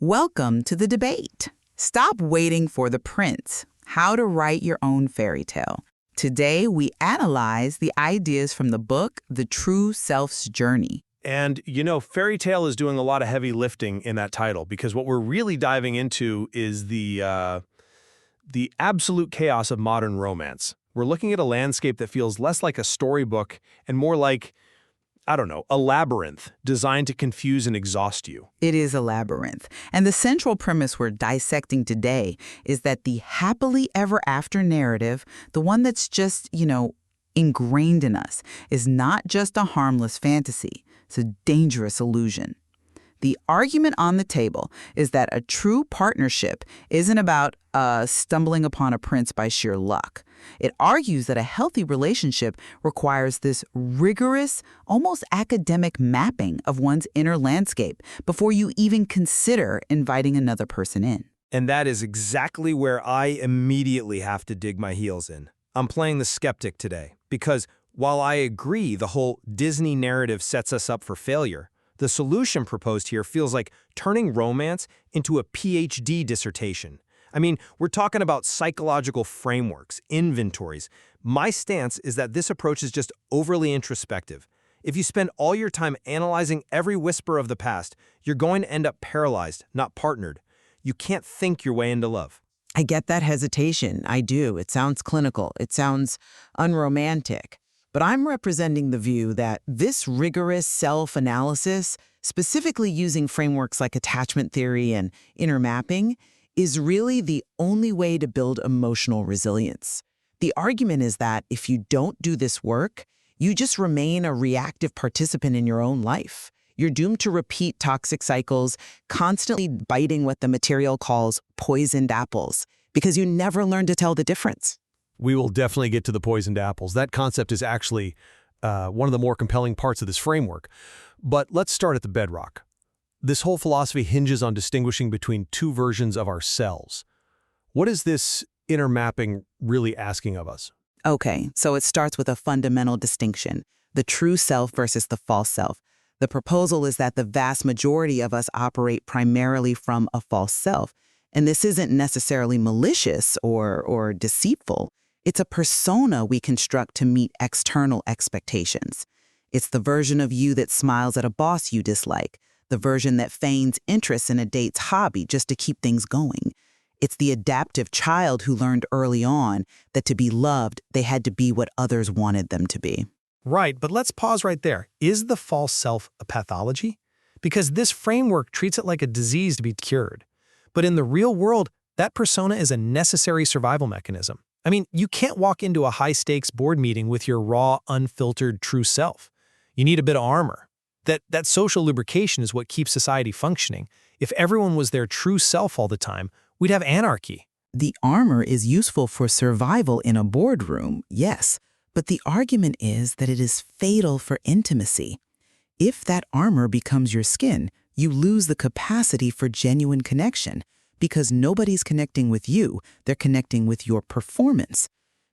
Welcome to the debate. Stop waiting for the prince. How to write your own fairy tale. Today, we analyze the ideas from the book, The True Self's Journey. And, fairy tale is doing a lot of heavy lifting in that title because what we're really diving into is the absolute chaos of modern romance. We're looking at a landscape that feels less like a storybook and more like, a labyrinth designed to confuse and exhaust you. It is a labyrinth. And the central premise we're dissecting today is that the happily ever after narrative, the one that's just, ingrained in us, is not just a harmless fantasy. It's a dangerous illusion. The argument on the table is that a true partnership isn't about stumbling upon a prince by sheer luck. It argues that a healthy relationship requires this rigorous, almost academic mapping of one's inner landscape before you even consider inviting another person in. And that is exactly where I immediately have to dig my heels in. I'm playing the skeptic today because while I agree the whole Disney narrative sets us up for failure, the solution proposed here feels like turning romance into a PhD dissertation. We're talking about psychological frameworks, inventories. My stance is that this approach is just overly introspective. If you spend all your time analyzing every whisper of the past, you're going to end up paralyzed, not partnered. You can't think your way into love. I get that hesitation. I do. It sounds clinical. It sounds unromantic. But I'm representing the view that this rigorous self-analysis, specifically using frameworks like attachment theory and inner mapping, is really the only way to build emotional resilience. The argument is that if you don't do this work, you just remain a reactive participant in your own life. You're doomed to repeat toxic cycles, constantly biting what the material calls poisoned apples, because you never learn to tell the difference. We will definitely get to the poisoned apples. That concept is actually one of the more compelling parts of this framework. But let's start at the bedrock. This whole philosophy hinges on distinguishing between two versions of ourselves. What is this inner mapping really asking of us? Okay, so it starts with a fundamental distinction, the true self versus the false self. The proposal is that the vast majority of us operate primarily from a false self. And this isn't necessarily malicious or deceitful. It's a persona we construct to meet external expectations. It's the version of you that smiles at a boss you dislike, the version that feigns interest in a date's hobby just to keep things going. It's the adaptive child who learned early on that to be loved, they had to be what others wanted them to be. Right, but let's pause right there. Is the false self a pathology? Because this framework treats it like a disease to be cured. But in the real world, that persona is a necessary survival mechanism. You can't walk into a high-stakes board meeting with your raw, unfiltered, true self. You need a bit of armor. That social lubrication is what keeps society functioning. If everyone was their true self all the time, we'd have anarchy. The armor is useful for survival in a boardroom, yes, but the argument is that it is fatal for intimacy. If that armor becomes your skin, you lose the capacity for genuine connection because nobody's connecting with you, they're connecting with your performance.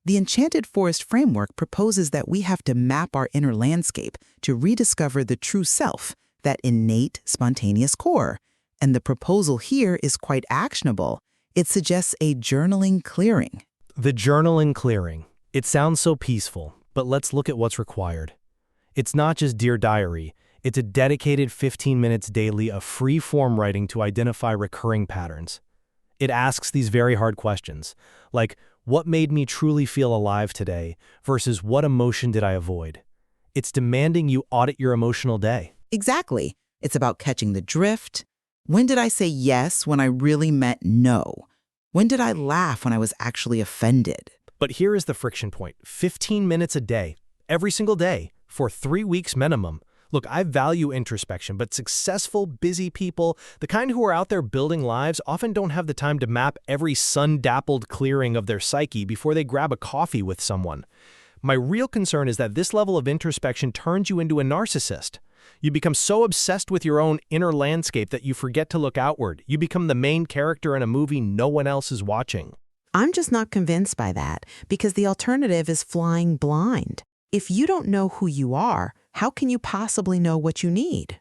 The Enchanted Forest framework proposes that we have to map our inner landscape to rediscover the true self, that innate, spontaneous core. And the proposal here is quite actionable. It suggests a journaling clearing. The journaling clearing. It sounds so peaceful, but let's look at what's required. It's not just Dear Diary. It's a dedicated 15 minutes daily of free-form writing to identify recurring patterns. It asks these very hard questions, like, what made me truly feel alive today versus what emotion did I avoid? It's demanding you audit your emotional day. Exactly. It's about catching the drift. When did I say yes when I really meant no? When did I laugh when I was actually offended? But here is the friction point. 15 minutes a day, every single day, for 3 weeks minimum. Look, I value introspection, but successful, busy people, the kind who are out there building lives, often don't have the time to map every sun-dappled clearing of their psyche before they grab a coffee with someone. My real concern is that this level of introspection turns you into a narcissist. You become so obsessed with your own inner landscape that you forget to look outward. You become the main character in a movie no one else is watching. I'm just not convinced by that, because the alternative is flying blind. If you don't know who you are, how can you possibly know what you need?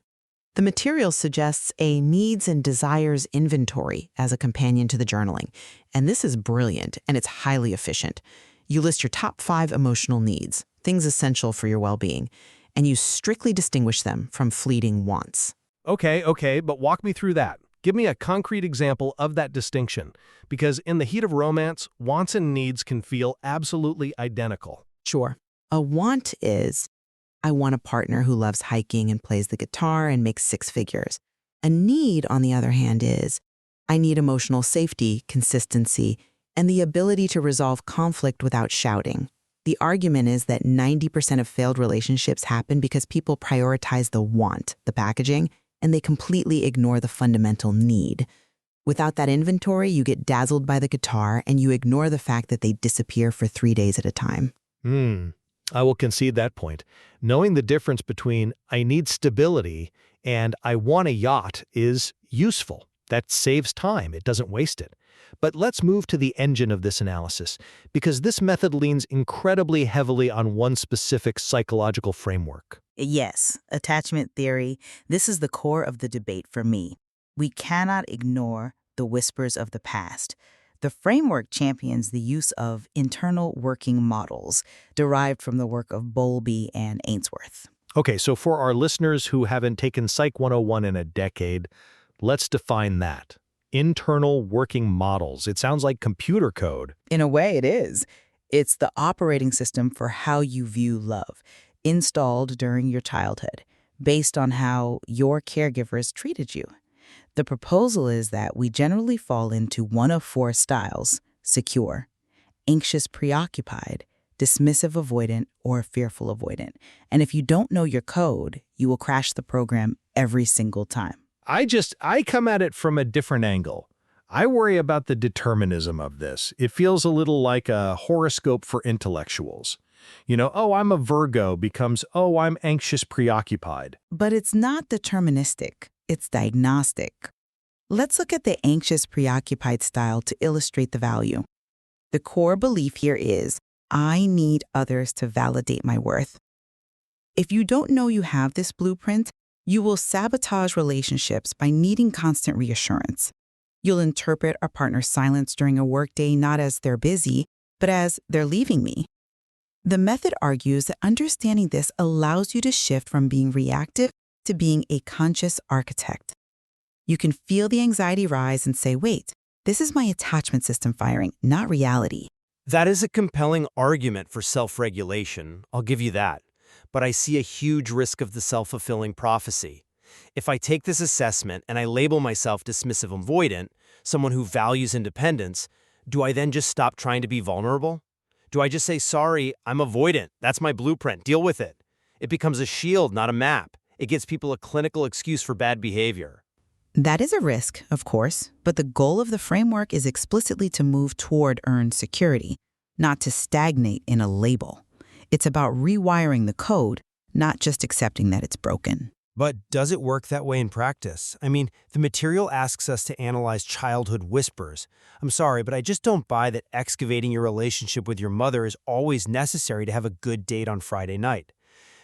The material suggests a needs and desires inventory as a companion to the journaling. And this is brilliant, and it's highly efficient. You list your top 5 emotional needs, things essential for your well-being, and you strictly distinguish them from fleeting wants. Okay, but walk me through that. Give me a concrete example of that distinction, because in the heat of romance, wants and needs can feel absolutely identical. Sure. A want is, I want a partner who loves hiking and plays the guitar and makes 6 figures. A need, on the other hand, is, I need emotional safety, consistency, and the ability to resolve conflict without shouting. The argument is that 90% of failed relationships happen because people prioritize the want, the packaging, and they completely ignore the fundamental need. Without that inventory, you get dazzled by the guitar and you ignore the fact that they disappear for 3 days at a time. I will concede that point. Knowing the difference between I need stability and I want a yacht is useful. That saves time. It doesn't waste it. But let's move to the engine of this analysis, because this method leans incredibly heavily on one specific psychological framework. Yes, attachment theory. This is the core of the debate for me. We cannot ignore the whispers of the past. The framework champions the use of internal working models derived from the work of Bowlby and Ainsworth. Okay, so for our listeners who haven't taken Psych 101 in a decade, let's define that. Internal working models. It sounds like computer code. In a way, it is. It's the operating system for how you view love, installed during your childhood, based on how your caregivers treated you. The proposal is that we generally fall into one of 4 styles: secure, anxious preoccupied, dismissive avoidant, or fearful avoidant. And if you don't know your code, you will crash the program every single time. I come at it from a different angle. I worry about the determinism of this. It feels a little like a horoscope for intellectuals. Oh, I'm a Virgo becomes, oh, I'm anxious preoccupied. But it's not deterministic. It's diagnostic. Let's look at the anxious preoccupied style to illustrate the value. The core belief here is, I need others to validate my worth. If you don't know you have this blueprint, you will sabotage relationships by needing constant reassurance. You'll interpret a partner's silence during a workday not as they're busy, but as they're leaving me. The method argues that understanding this allows you to shift from being reactive to being a conscious architect. You can feel the anxiety rise and say, wait, this is my attachment system firing, not reality. That is a compelling argument for self-regulation, I'll give you that. But I see a huge risk of the self-fulfilling prophecy. If I take this assessment and I label myself dismissive avoidant, someone who values independence, do I then just stop trying to be vulnerable? Do I just say, sorry, I'm avoidant, that's my blueprint, deal with it? It becomes a shield, not a map. It gives people a clinical excuse for bad behavior. That is a risk, of course, but the goal of the framework is explicitly to move toward earned security, not to stagnate in a label. It's about rewiring the code, not just accepting that it's broken. But does it work that way in practice? I mean, the material asks us to analyze childhood whispers. I'm sorry, but I just don't buy that excavating your relationship with your mother is always necessary to have a good date on Friday night.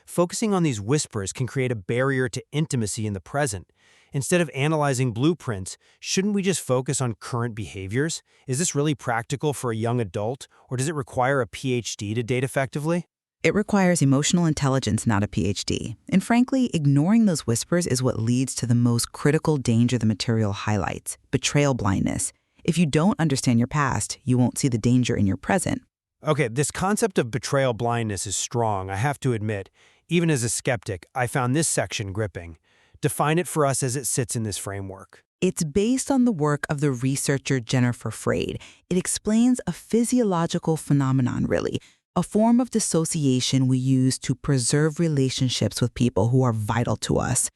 Focusing on these whispers can create a barrier to intimacy in the present. Instead of analyzing blueprints, shouldn't we just focus on current behaviors? Is this really practical for a young adult, or does it require a PhD to date effectively? It requires emotional intelligence, not a PhD. And frankly, ignoring those whispers is what leads to the most critical danger the material highlights: betrayal blindness. If you don't understand your past, you won't see the danger in your present. Okay, this concept of betrayal blindness is strong, I have to admit. Even as a skeptic, I found this section gripping. Define it for us as it sits in this framework. It's based on the work of the researcher Jennifer Freyd. It explains a physiological phenomenon, really, a form of dissociation we use to preserve relationships with people who are vital to us.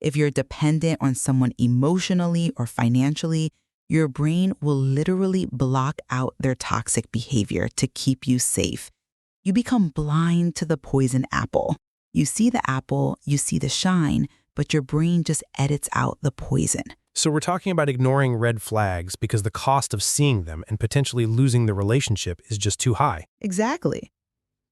If you're dependent on someone emotionally or financially, your brain will literally block out their toxic behavior to keep you safe. You become blind to the poison apple. You see the apple, you see the shine, but your brain just edits out the poison. So we're talking about ignoring red flags because the cost of seeing them and potentially losing the relationship is just too high. Exactly.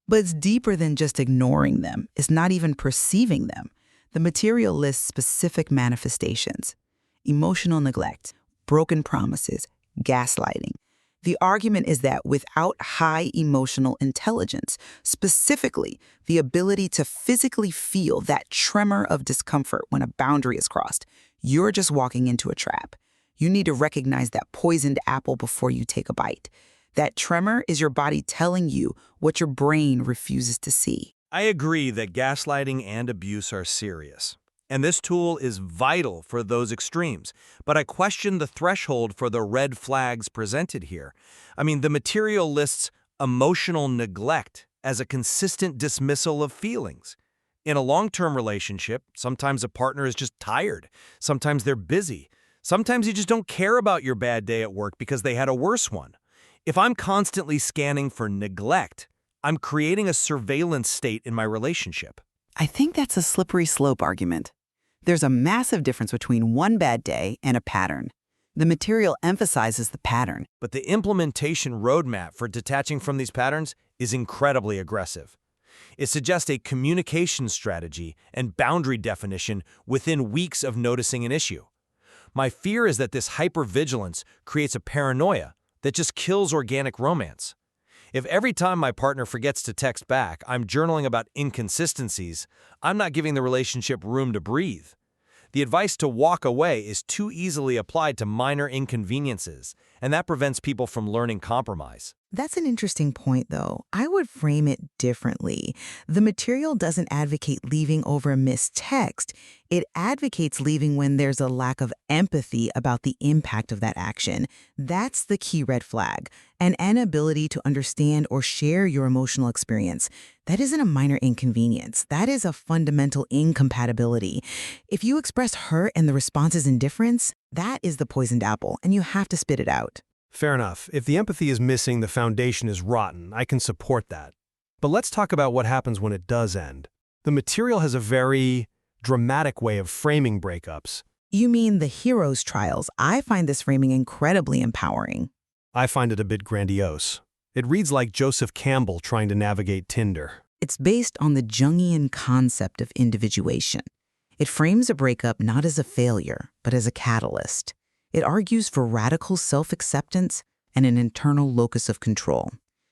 But it's deeper than just ignoring them. It's not even perceiving them. The material lists specific manifestations: emotional neglect, broken promises, gaslighting. The argument is that without high emotional intelligence, specifically the ability to physically feel that tremor of discomfort when a boundary is crossed, you're just walking into a trap. You need to recognize that poisoned apple before you take a bite. That tremor is your body telling you what your brain refuses to see. I agree that gaslighting and abuse are serious, and this tool is vital for those extremes, but I question the threshold for the red flags presented here. I mean, the material lists emotional neglect as a consistent dismissal of feelings. In a long-term relationship, sometimes a partner is just tired, sometimes they're busy, sometimes you just don't care about your bad day at work because they had a worse one. If I'm constantly scanning for neglect, I'm creating a surveillance state in my relationship. I think that's a slippery slope argument. There's a massive difference between one bad day and a pattern. The material emphasizes the pattern. But the implementation roadmap for detaching from these patterns is incredibly aggressive. It suggests a communication strategy and boundary definition within weeks of noticing an issue. My fear is that this hypervigilance creates a paranoia that just kills organic romance. If every time my partner forgets to text back, I'm journaling about inconsistencies, I'm not giving the relationship room to breathe. The advice to walk away is too easily applied to minor inconveniences, and that prevents people from learning compromise. That's an interesting point, though. I would frame it differently. The material doesn't advocate leaving over a missed text. It advocates leaving when there's a lack of empathy about the impact of that action. That's the key red flag, an inability to understand or share your emotional experience. That isn't a minor inconvenience. That is a fundamental incompatibility. If you express hurt and the response is indifference, that is the poisoned apple, and you have to spit it out. Fair enough. If the empathy is missing, the foundation is rotten. I can support that. But let's talk about what happens when it does end. The material has a very dramatic way of framing breakups. You mean the hero's trials? I find this framing incredibly empowering. I find it a bit grandiose. It reads like Joseph Campbell trying to navigate Tinder. It's based on the Jungian concept of individuation. It frames a breakup not as a failure, but as a catalyst. It argues for radical self-acceptance and an internal locus of control.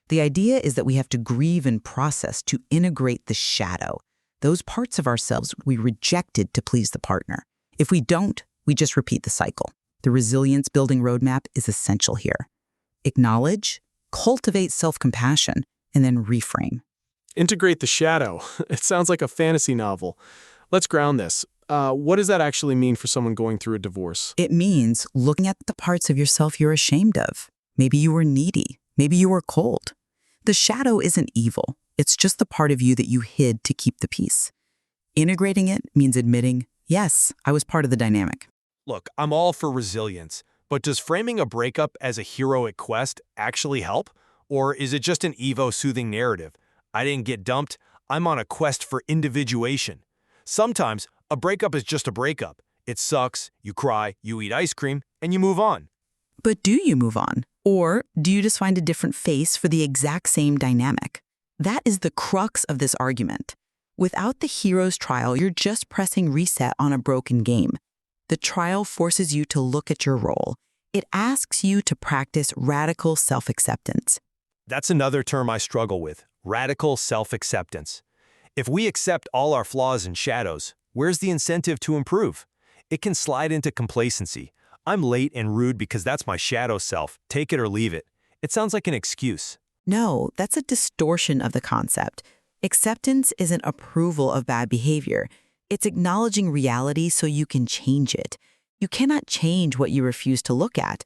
The idea is that we have to grieve and process to integrate the shadow, those parts of ourselves we rejected to please the partner. If we don't, we just repeat the cycle. The resilience-building roadmap is essential here. Acknowledge, cultivate self-compassion, and then reframe. Integrate the shadow. It sounds like a fantasy novel. Let's ground this. What does that actually mean for someone going through a divorce? It means looking at the parts of yourself you're ashamed of. Maybe you were needy. Maybe you were cold. The shadow isn't evil. It's just the part of you that you hid to keep the peace. Integrating it means admitting, yes, I was part of the dynamic. Look, I'm all for resilience, but does framing a breakup as a heroic quest actually help? Or is it just an Evo-soothing narrative? I didn't get dumped. I'm on a quest for individuation. Sometimes, a breakup is just a breakup. It sucks, you cry, you eat ice cream, and you move on. But do you move on? Or do you just find a different face for the exact same dynamic? That is the crux of this argument. Without the hero's trial, you're just pressing reset on a broken game. The trial forces you to look at your role. It asks you to practice radical self-acceptance. That's another term I struggle with, radical self-acceptance. If we accept all our flaws and shadows, where's the incentive to improve? It can slide into complacency. I'm late and rude because that's my shadow self. Take it or leave it. It sounds like an excuse. No, that's a distortion of the concept. Acceptance isn't approval of bad behavior. It's acknowledging reality so you can change it. You cannot change what you refuse to look at.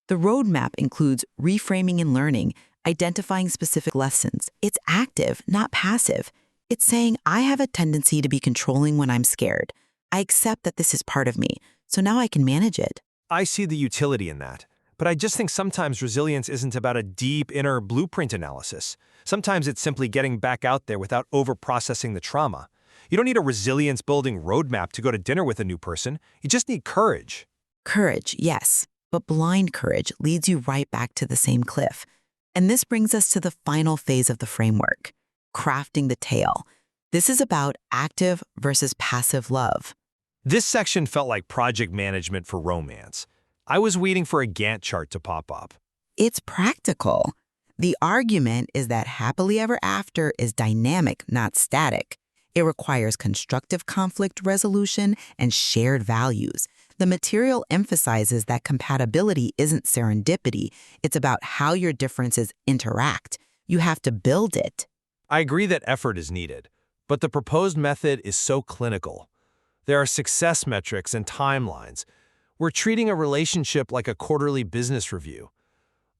The roadmap includes reframing and learning, identifying specific lessons. It's active, not passive. It's saying, I have a tendency to be controlling when I'm scared. I accept that this is part of me, so now I can manage it. I see the utility in that, but I just think sometimes resilience isn't about a deep inner blueprint analysis. Sometimes it's simply getting back out there without over-processing the trauma. You don't need a resilience-building roadmap to go to dinner with a new person. You just need courage. Courage, yes, but blind courage leads you right back to the same cliff. And this brings us to the final phase of the framework, crafting the tale. This is about active versus passive love. This section felt like project management for romance. I was waiting for a Gantt chart to pop up. It's practical. The argument is that happily ever after is dynamic, not static. It requires constructive conflict resolution and shared values. The material emphasizes that compatibility isn't serendipity. It's about how your differences interact. You have to build it. I agree that effort is needed, but the proposed method is so clinical. There are success metrics and timelines. We're treating a relationship like a quarterly business review.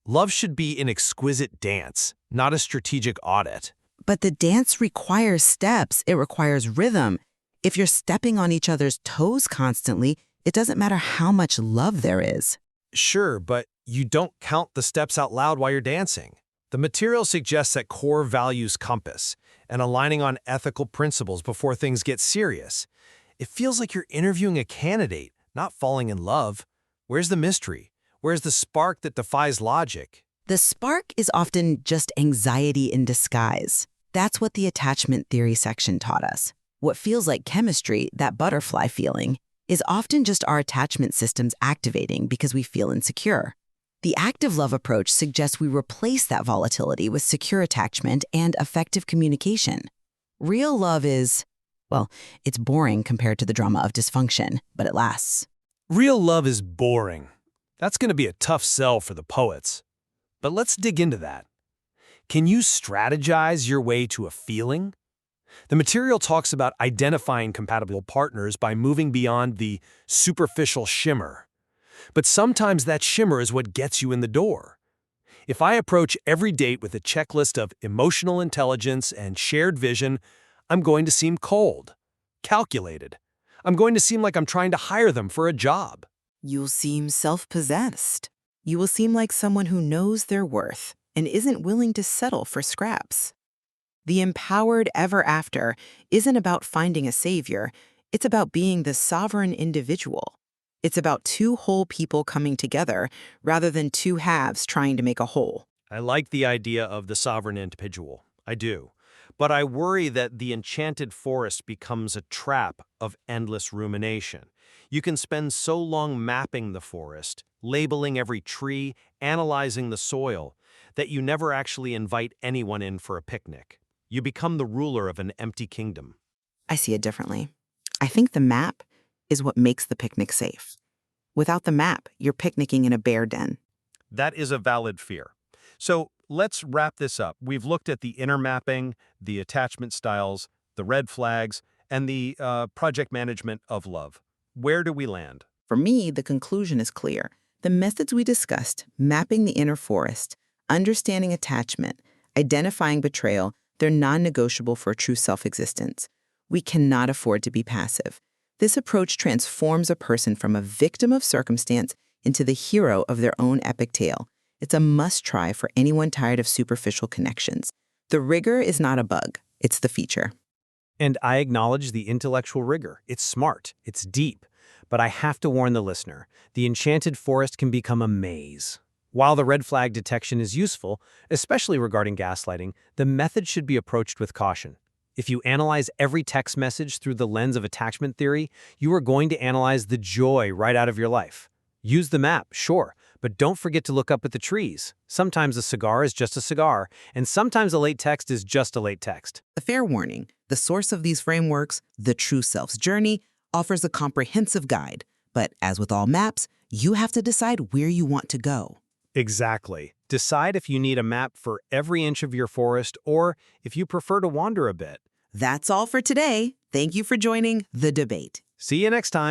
Love should be an exquisite dance, not a strategic audit. But the dance requires steps. It requires rhythm. If you're stepping on each other's toes constantly, it doesn't matter how much love there is. Sure, but you don't count the steps out loud while you're dancing. The material suggests that core values compass and aligning on ethical principles before things get serious. It feels like you're interviewing a candidate, not falling in love. Where's the mystery? Where's the spark that defies logic? The spark is often just anxiety in disguise. That's what the attachment theory section taught us. What feels like chemistry, that butterfly feeling, is often just our attachment systems activating because we feel insecure. The active love approach suggests we replace that volatility with secure attachment and effective communication. Real love is, well, it's boring compared to the drama of dysfunction, but it lasts. Real love is boring. That's going to be a tough sell for the poets. But let's dig into that. Can you strategize your way to a feeling? The material talks about identifying compatible partners by moving beyond the superficial shimmer. But sometimes that shimmer is what gets you in the door. If I approach every date with a checklist of emotional intelligence and shared vision, I'm going to seem cold, calculated. I'm going to seem like I'm trying to hire them for a job. You'll seem self-possessed. You will seem like someone who knows their worth and isn't willing to settle for scraps. The empowered ever after isn't about finding a savior. It's about being the sovereign individual. It's about two whole people coming together rather than two halves trying to make a whole. I like the idea of the sovereign individual. I do. But I worry that the enchanted forest becomes a trap of endless rumination. You can spend so long mapping the forest, labeling every tree, analyzing the soil, that you never actually invite anyone in for a picnic. You become the ruler of an empty kingdom. I see it differently. I think the map is what makes the picnic safe. Without the map, you're picnicking in a bear den. That is a valid fear. So let's wrap this up. We've looked at the inner mapping, the attachment styles, the red flags, and the project management of love. Where do we land? For me, the conclusion is clear. The methods we discussed, mapping the inner forest, understanding attachment, identifying betrayal, they're non-negotiable for true self-existence. We cannot afford to be passive. This approach transforms a person from a victim of circumstance into the hero of their own epic tale. It's a must-try for anyone tired of superficial connections. The rigor is not a bug, it's the feature. And I acknowledge the intellectual rigor. It's smart, it's deep. But I have to warn the listener, the enchanted forest can become a maze. While the red flag detection is useful, especially regarding gaslighting, the method should be approached with caution. If you analyze every text message through the lens of attachment theory, you are going to analyze the joy right out of your life. Use the map, sure, but don't forget to look up at the trees. Sometimes a cigar is just a cigar, and sometimes a late text is just a late text. A fair warning, the source of these frameworks, The True Self's Journey, offers a comprehensive guide. But as with all maps, you have to decide where you want to go. Exactly. Decide if you need a map for every inch of your forest or if you prefer to wander a bit. That's all for today. Thank you for joining The Debate. See you next time.